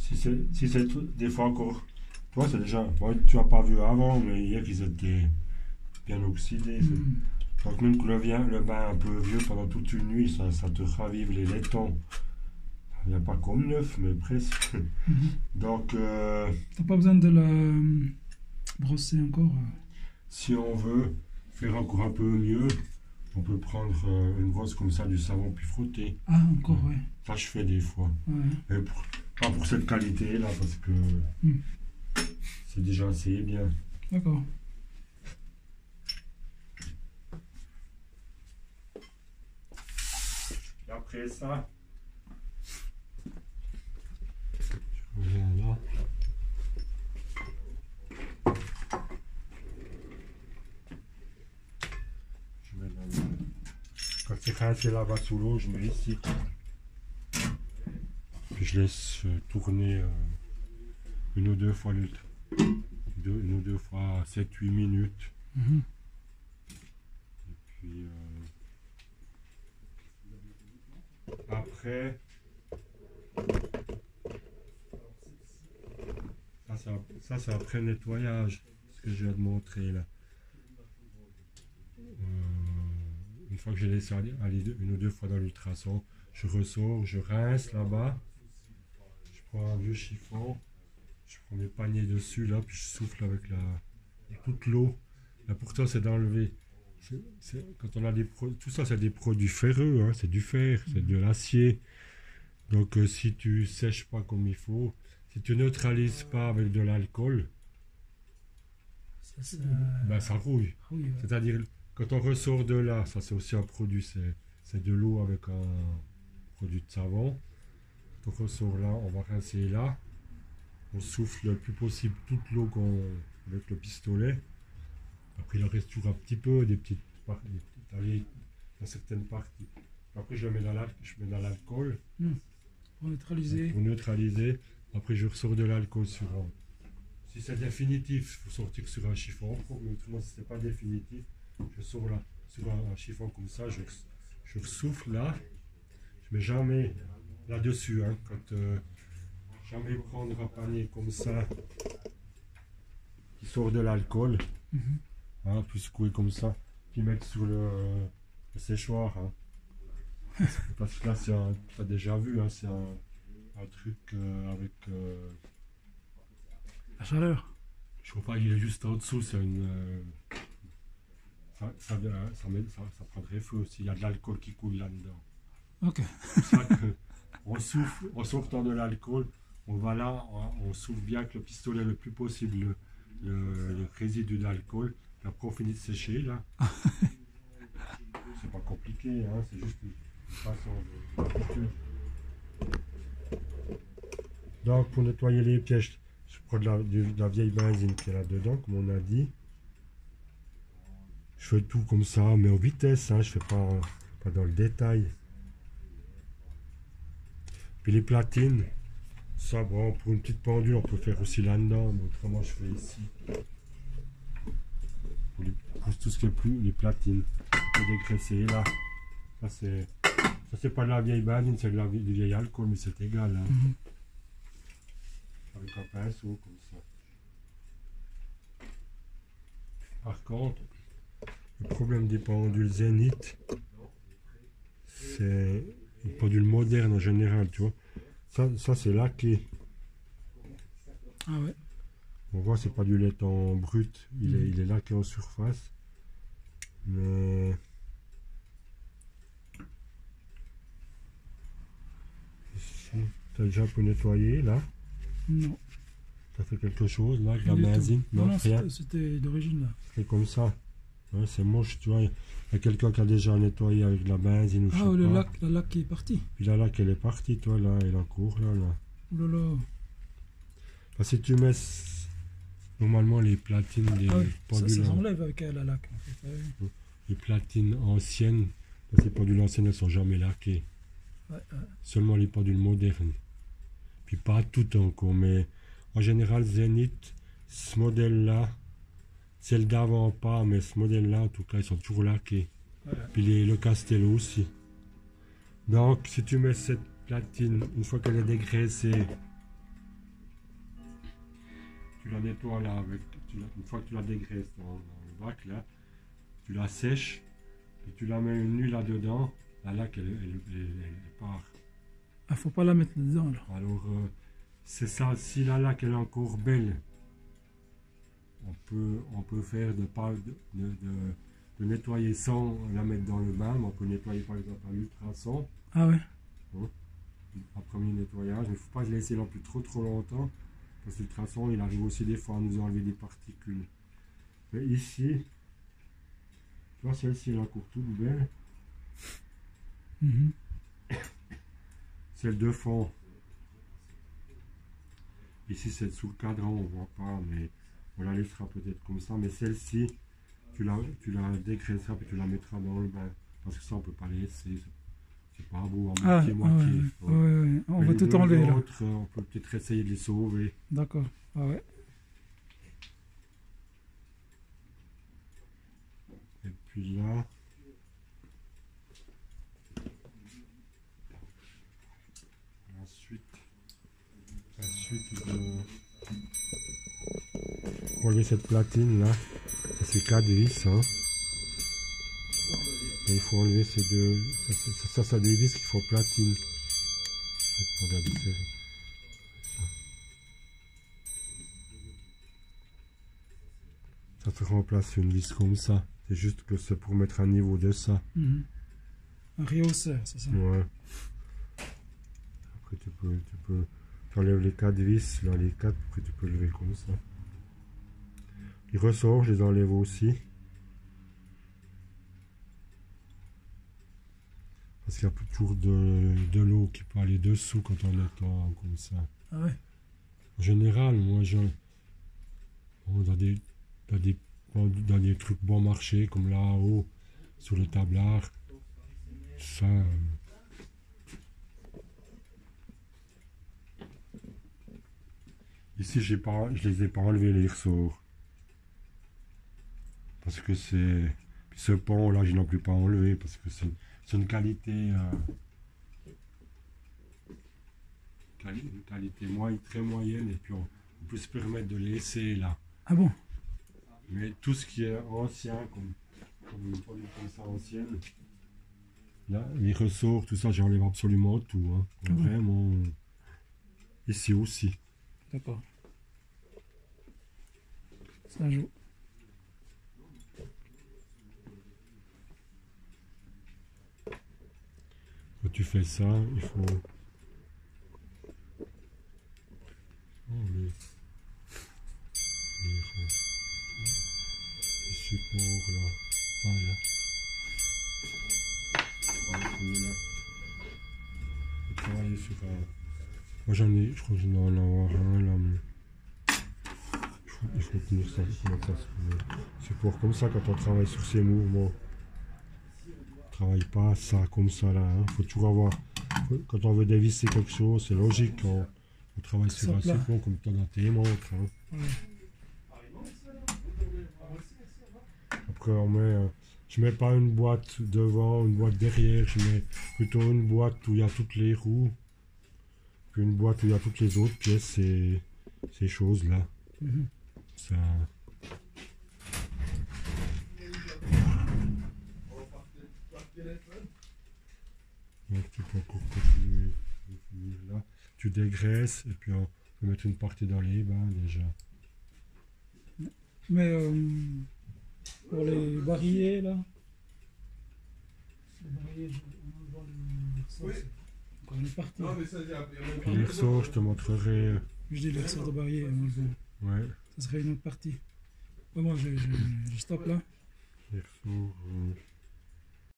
Si c'est des fois encore. Toi, c'est déjà. Bon, tu n'as pas vu avant, mais hier, ils étaient bien oxydés. Donc, même que le bain un peu vieux pendant toute une nuit, ça te ravive les laitons. Il n'y a pas comme neuf, mais presque. Donc, T'as pas besoin de la brosser encore. si on veut faire encore un peu mieux, on peut prendre une brosse comme ça, du savon, puis frotter. Ah, encore, ouais. Ça, je fais des fois. Ouais. Mais pas pour cette qualité-là, parce que c'est déjà assez bien. D'accord. Et après ça, je reviens là. Je mets dans le... Quand c'est rincé là-bas sous l'eau, je mets ici. Puis je laisse tourner une ou deux fois une ou deux fois 7-8 minutes. Et puis après, ça c'est après nettoyage, ce que je viens de montrer là. Une fois que j'ai laissé aller une ou deux fois dans l'ultrason, je ressors, je rince là-bas, je prends un vieux chiffon, je prends mes paniers dessus là, puis je souffle avec toute l'eau. L'important c'est d'enlever. Quand on a tout ça c'est des produits ferreux, hein, c'est du fer, c'est de l'acier. Donc si tu sèches pas comme il faut, si tu neutralises pas avec de l'alcool, ben, ça rouille. Ouais. C'est-à-dire quand on ressort de là, ça c'est aussi un produit, c'est de l'eau avec un produit de savon. Quand on ressort là, on va rincer là. On souffle le plus possible toute l'eau avec le pistolet. Après, il en reste toujours un petit peu, des petites parties, dans certaines parties. Après, je mets dans l'alcool. Pour neutraliser. Pour neutraliser. Après, je ressors de l'alcool sur un... Si c'est définitif, il faut sortir sur un chiffon. Mais autrement, si ce n'est pas définitif, je sors là, sur un chiffon comme ça. Je souffle là. Je mets jamais là-dessus. Hein, jamais prendre un panier comme ça qui sort de l'alcool. Hein, puis secouer comme ça, puis mettre sur le séchoir. Hein. Parce que là, tu as déjà vu, hein, c'est un truc avec... La chaleur. Je crois pas, il est juste en dessous, c'est une... ça prendrait feu s'il y a de l'alcool qui coule là-dedans. Ok. C'est pour ça que on souffle, en sortant de l'alcool, on va là, on souffle bien avec le pistolet le plus possible le résidu d'alcool. Après on finit de sécher là. C'est pas compliqué, hein, c'est juste une façon d'habitude. Donc pour nettoyer les pièges, je prends de la vieille benzine qui est là-dedans, comme on a dit. Je fais tout comme ça, mais en vitesse, hein, je fais pas dans le détail. Puis les platines, ça bon, pour une petite pendule on peut faire aussi là-dedans, mais autrement je fais ici. Pour tout ce qui est plus, les platines, on peut dégraisser là. Ça c'est pas de la vieille benzine, c'est du vieil alcool, mais c'est égal. Hein. Avec un pinceau comme ça. Par contre, le problème des pendules Zénith, c'est les pendules modernes en général, tu vois. Ça c'est laqué. Ah ouais. On voit, c'est pas du laiton brut, il est laqué en surface. Mais ici, tu as déjà pu nettoyer là? Non. Tu as fait quelque chose là avec la benzine? Non, c'était d'origine là. C'est comme ça. Ouais, c'est moche, tu vois. Il y a quelqu'un qui a déjà nettoyé avec de la benzine ou je sais pas. La laque qui est partie. Puis là, elle est partie, toi, là, elle est en cours, là. Oh là là. Parce que si tu mets normalement les platines des pendules. Ça s'enlève avec la laque en fait. Ouais. Les platines anciennes, ces pendules anciennes, elles sont jamais laquées. Ouais. Seulement les pendules modernes. Puis pas toutes encore, mais en général, Zénith, ce modèle-là, celle d'avant pas, mais ce modèle-là, en tout cas, ils sont toujours laqués. Voilà. Puis le Castello aussi. Donc, si tu mets cette platine, une fois qu'elle est dégraissée, tu la nettoies là, une fois que tu la dégraisses dans le bac là, tu la sèches, et tu la mets une nuit là-dedans, la laque elle part. Ah, faut pas la mettre dedans là. Alors, c'est ça, si la laque elle est encore belle, on peut faire de nettoyer sans la mettre dans le bain, mais on peut nettoyer par exemple à l'ultrason, Ah ouais. hein, un premier nettoyage, mais il ne faut pas le laisser non plus trop longtemps, parce que l'ultrason il arrive aussi des fois à nous enlever des particules. Mais ici, tu vois, celle-ci elle est encore toute belle. Mhm. Celle de fond, ici c'est sous le cadran, on voit pas, mais on la laissera peut-être comme ça. Mais celle-ci, tu la dégraisseras puis tu la mettras dans le bain, parce que ça on peut pas la laisser, c'est pas beau à Ah, moitié. ouais, ouais. On Mais va les tout deux enlever là. autres, on peut peut-être essayer de les sauver. D'accord. Ah ouais. Et puis là, ensuite enlever cette platine là, ça c'est 4 vis, hein. Et il faut enlever ces deux, ça des vis qu'il faut platine. Regardez, ça se remplace une vis comme ça, c'est juste que c'est pour mettre un niveau de ça. Mhm. Un rehausseur, c'est ça. Ouais. Après tu enlèves les 4 vis, là les 4, après tu peux lever comme ça. Les ressorts, je les enlève aussi. Parce qu'il y a toujours de l'eau qui peut aller dessous quand on nettoie comme ça. Ah ouais. En général, moi, dans des trucs bon marché, comme là-haut, sur le tablard, ça... Ici, je les ai pas enlevés, les ressorts. Parce que c'est... Puis ce pont, là, je n'en plus pas enlevé, parce que c'est une qualité... une qualité très moyenne, et puis on peut se permettre de laisser là. Ah bon? Mais tout ce qui est ancien, comme une produit comme ça ancienne, là, les ressorts, tout ça, j'enlève absolument tout. Hein. Ah bon? Vraiment. Ici aussi. D'accord. Ça joue. Quand tu fais ça, il faut... le support là. Voilà. Je vais travailler sur un... Moi j'en ai, je crois que je dois en avoir un là, mais... Il faut tenir ça, comment ça se fait. Support comme ça quand on travaille sur ces mouvements. On travaille pas ça comme ça là. Hein. Faut toujours avoir... Quand on veut dévisser quelque chose, c'est logique. On travaille sur un support comme tu as dans tes montres. Hein. Ouais. Après on met... je mets pas une boîte devant, une boîte derrière. Je mets plutôt une boîte où il y a toutes les roues. Puis une boîte où il y a toutes les autres pièces, ces choses là. Mhm. Ça... Donc tu peux encore continuer là. Tu dégraisses et puis on peut mettre une partie dans les bains déjà. Mais pour les barillet là, les barillet, on va les ressorts. Encore une partie. Puis les ressorts, je te montrerai. Je dis les ressorts de barillet, on le voit. Ouais. Ça serait une autre partie. Ouais, moi je stoppe là. Les ressorts.